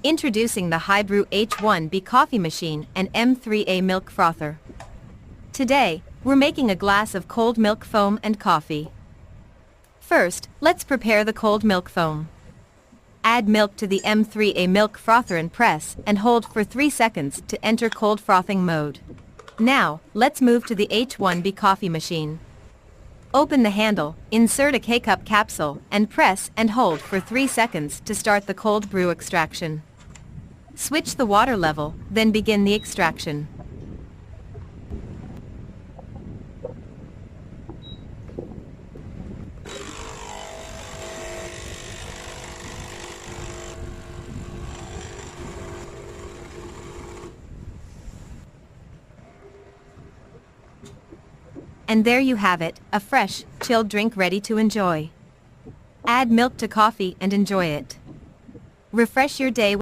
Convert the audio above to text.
Introducing the HiBREW H1B Coffee Machine and M3A Milk Frother. Today, we're making a glass of cold milk foam and coffee. First, let's prepare the cold milk foam. Add milk to the M3A milk frother and press and hold for 3 seconds to enter cold frothing mode. Now, let's move to the H1B coffee machine. Open the handle, insert a K-cup capsule, and press and hold for 3 seconds to start the cold brew extraction. Switch the water level, then begin the extraction. And there you have it, a fresh, chilled drink ready to enjoy. Add milk to coffee and enjoy it. Refresh your day